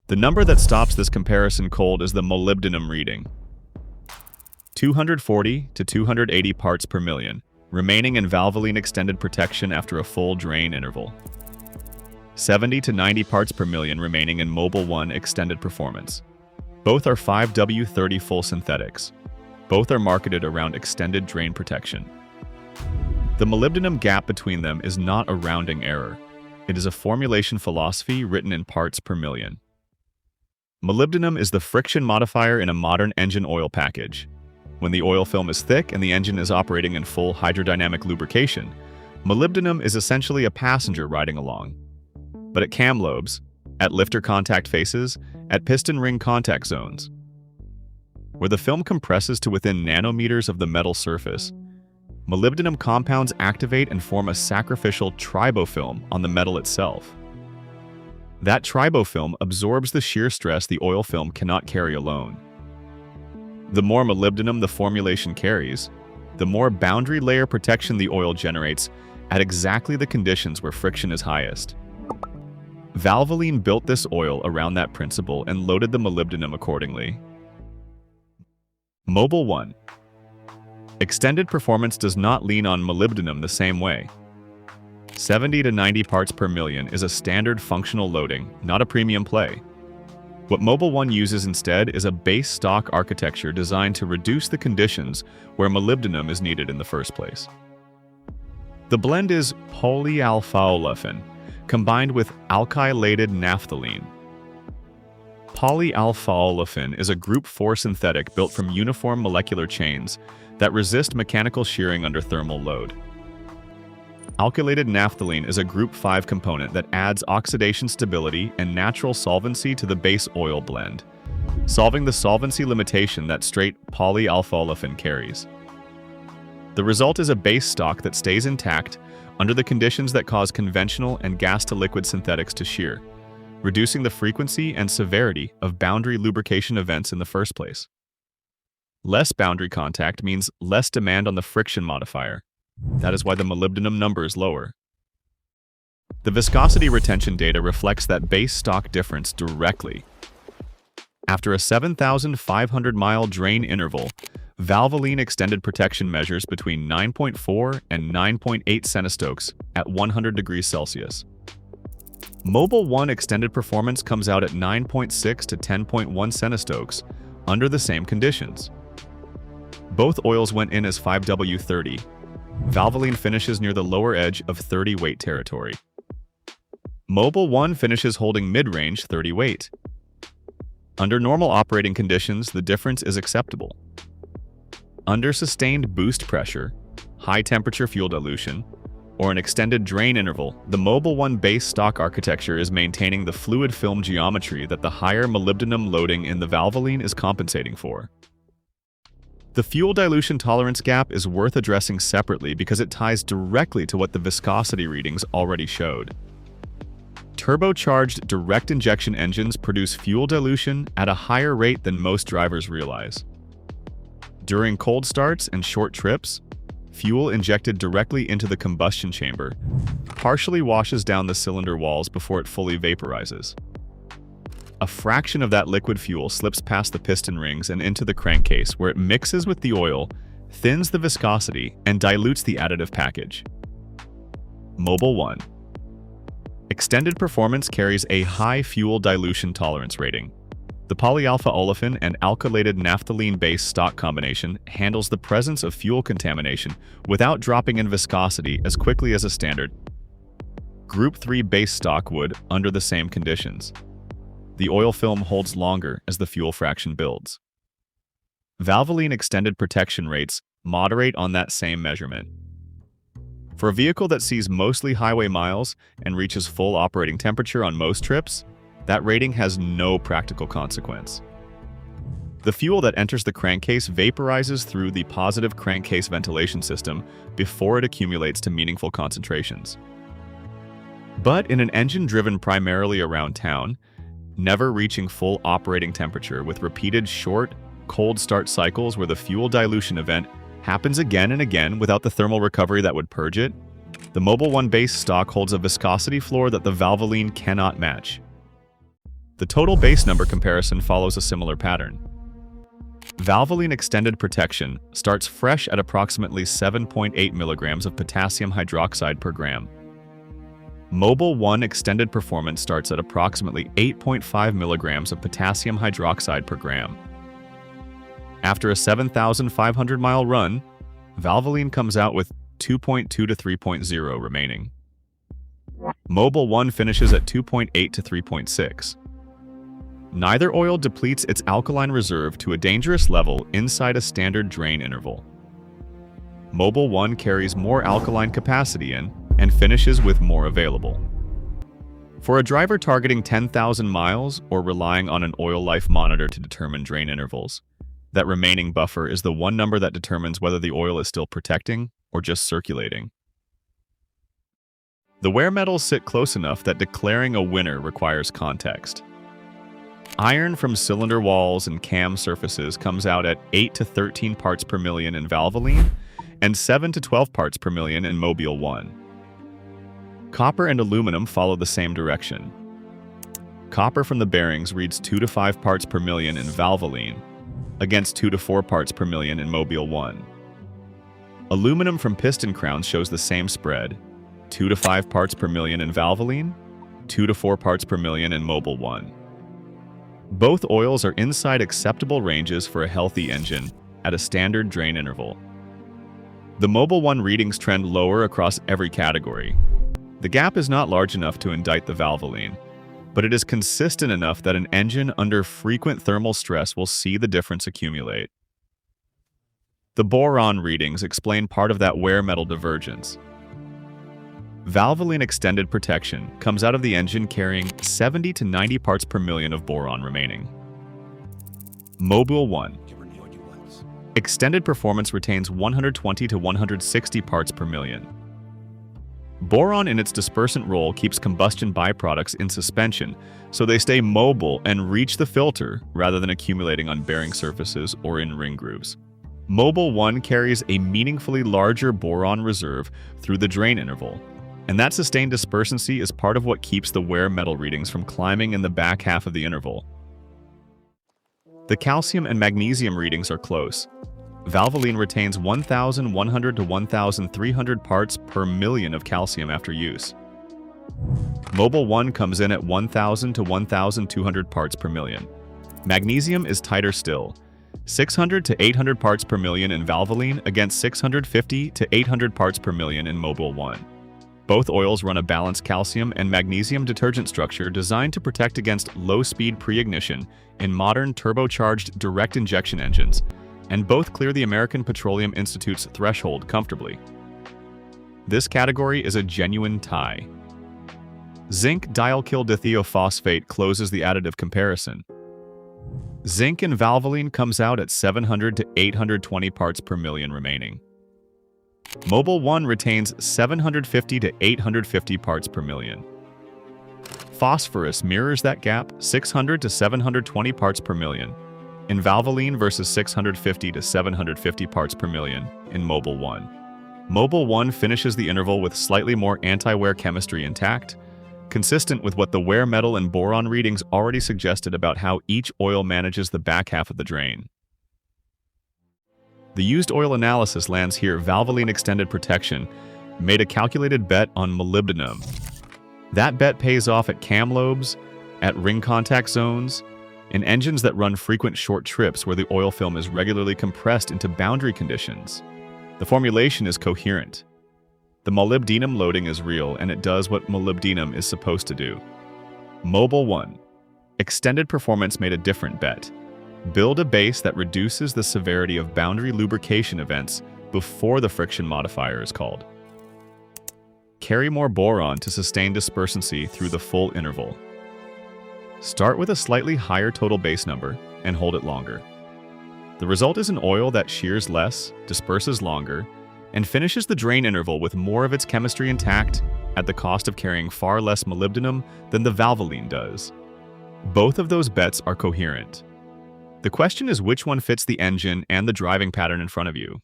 The number that stops this comparison cold is the molybdenum reading. 240 to 280 parts per million, remaining in Valvoline Extended Protection after a full drain interval. 70 to 90 parts per million remaining in Mobil 1 Extended Performance. Both are 5W30 full synthetics. Both are marketed around extended drain protection. The molybdenum gap between them is not a rounding error. It is a formulation philosophy written in parts per million. Molybdenum is the friction modifier in a modern engine oil package. When the oil film is thick and the engine is operating in full hydrodynamic lubrication, molybdenum is essentially a passenger riding along. But at cam lobes, at lifter contact faces, at piston ring contact zones, where the film compresses to within nanometers of the metal surface, molybdenum compounds activate and form a sacrificial tribofilm on the metal itself. That tribofilm absorbs the shear stress the oil film cannot carry alone. The more molybdenum the formulation carries, the more boundary layer protection the oil generates at exactly the conditions where friction is highest. Valvoline built this oil around that principle and loaded the molybdenum accordingly. Mobil 1. Extended Performance does not lean on molybdenum the same way. 70 to 90 parts per million is a standard functional loading, not a premium play. What Mobil 1 uses instead is a base stock architecture designed to reduce the conditions where molybdenum is needed in the first place. The blend is polyalphaolefin, combined with alkylated naphthalene. Polyalphaolefin is a group 4 synthetic built from uniform molecular chains that resist mechanical shearing under thermal load. Alkylated naphthalene is a group 5 component that adds oxidation stability and natural solvency to the base oil blend, solving the solvency limitation that straight polyalphaolefin carries. The result is a base stock that stays intact under the conditions that cause conventional and gas-to-liquid synthetics to shear, reducing the frequency and severity of boundary lubrication events in the first place. Less boundary contact means less demand on the friction modifier. That is why the molybdenum number is lower. The viscosity retention data reflects that base stock difference directly. After a 7,500-mile drain interval, Valvoline Extended Protection measures between 9.4 and 9.8 centistokes at 100 degrees Celsius. Mobil 1 Extended Performance comes out at 9.6 to 10.1 centistokes under the same conditions. Both oils went in as 5W30. Valvoline finishes near the lower edge of 30 weight territory. Mobil 1 finishes holding mid-range 30 weight. Under normal operating conditions, the difference is acceptable. Under sustained boost pressure, high temperature fuel dilution, or an extended drain interval, the Mobil 1 base stock architecture is maintaining the fluid film geometry that the higher molybdenum loading in the Valvoline is compensating for. The fuel dilution tolerance gap is worth addressing separately because it ties directly to what the viscosity readings already showed. Turbocharged direct injection engines produce fuel dilution at a higher rate than most drivers realize. During cold starts and short trips, fuel injected directly into the combustion chamber partially washes down the cylinder walls before it fully vaporizes. A fraction of that liquid fuel slips past the piston rings and into the crankcase where it mixes with the oil, thins the viscosity, and dilutes the additive package. Mobil 1. Extended Performance carries a high fuel dilution tolerance rating. The polyalpha-olefin and alkylated naphthalene base stock combination handles the presence of fuel contamination without dropping in viscosity as quickly as a standard Group 3 base stock would under the same conditions. The oil film holds longer as the fuel fraction builds. Valvoline Extended Protection rates moderate on that same measurement. For a vehicle that sees mostly highway miles and reaches full operating temperature on most trips, that rating has no practical consequence. The fuel that enters the crankcase vaporizes through the positive crankcase ventilation system before it accumulates to meaningful concentrations. But in an engine driven primarily around town, never reaching full operating temperature with repeated short, cold start cycles where the fuel dilution event happens again and again without the thermal recovery that would purge it, the Mobil 1 base stock holds a viscosity floor that the Valvoline cannot match. The total base number comparison follows a similar pattern. Valvoline Extended Protection starts fresh at approximately 7.8 milligrams of potassium hydroxide per gram. Mobil 1 Extended Performance starts at approximately 8.5 milligrams of potassium hydroxide per gram. After a 7,500-mile run, Valvoline comes out with 2.2 to 3.0 remaining. Mobil 1 finishes at 2.8 to 3.6. Neither oil depletes its alkaline reserve to a dangerous level inside a standard drain interval. Mobil 1 carries more alkaline capacity in and finishes with more available. For a driver targeting 10,000 miles or relying on an oil life monitor to determine drain intervals, that remaining buffer is the one number that determines whether the oil is still protecting or just circulating. The wear metals sit close enough that declaring a winner requires context. Iron from cylinder walls and cam surfaces comes out at 8 to 13 parts per million in Valvoline and 7 to 12 parts per million in Mobil 1. Copper and aluminum follow the same direction. Copper from the bearings reads 2 to 5 parts per million in Valvoline, against 2 to 4 parts per million in Mobil 1. Aluminum from piston crowns shows the same spread, 2 to 5 parts per million in Valvoline, 2 to 4 parts per million in Mobil 1. Both oils are inside acceptable ranges for a healthy engine at a standard drain interval. The Mobil 1 readings trend lower across every category. The gap is not large enough to indict the Valvoline, but it is consistent enough that an engine under frequent thermal stress will see the difference accumulate. The Boron readings explain part of that wear metal divergence. Valvoline Extended Protection comes out of the engine carrying 70 to 90 parts per million of boron remaining. Mobil 1 Extended Performance retains 120 to 160 parts per million. Boron in its dispersant role keeps combustion byproducts in suspension, so they stay mobile and reach the filter rather than accumulating on bearing surfaces or in ring grooves. Mobil 1 carries a meaningfully larger boron reserve through the drain interval, and that sustained dispersancy is part of what keeps the wear metal readings from climbing in the back half of the interval. The calcium and magnesium readings are close. Valvoline retains 1,100 to 1,300 parts per million of calcium after use. Mobil 1 comes in at 1,000 to 1,200 parts per million. Magnesium is tighter still, 600 to 800 parts per million in Valvoline against 650 to 800 parts per million in Mobil 1. Both oils run a balanced calcium and magnesium detergent structure designed to protect against low-speed pre-ignition in modern turbocharged direct injection engines, and both clear the American Petroleum Institute's threshold comfortably. This category is a genuine tie. Zinc dialkyl-dithiophosphate closes the additive comparison. Zinc in Valvoline comes out at 700 to 820 parts per million remaining. Mobil 1 retains 750 to 850 parts per million. Phosphorus mirrors that gap, 600 to 720 parts per million in Valvoline versus 650 to 750 parts per million in Mobil 1. Mobil 1 finishes the interval with slightly more anti-wear chemistry intact, consistent with what the wear metal and boron readings already suggested about how each oil manages the back half of the drain. The used oil analysis lands here. Valvoline Extended Protection made a calculated bet on molybdenum. That bet pays off at cam lobes, at ring contact zones, in engines that run frequent short trips where the oil film is regularly compressed into boundary conditions. The formulation is coherent. The molybdenum loading is real, and it does what molybdenum is supposed to do. Mobil 1. Extended Performance made a different bet. Build a base that reduces the severity of boundary lubrication events before the friction modifier is called. Carry more boron to sustain dispersancy through the full interval. Start with a slightly higher total base number and hold it longer. The result is an oil that shears less, disperses longer, and finishes the drain interval with more of its chemistry intact at the cost of carrying far less molybdenum than the Valvoline does. Both of those bets are coherent. The question is which one fits the engine and the driving pattern in front of you.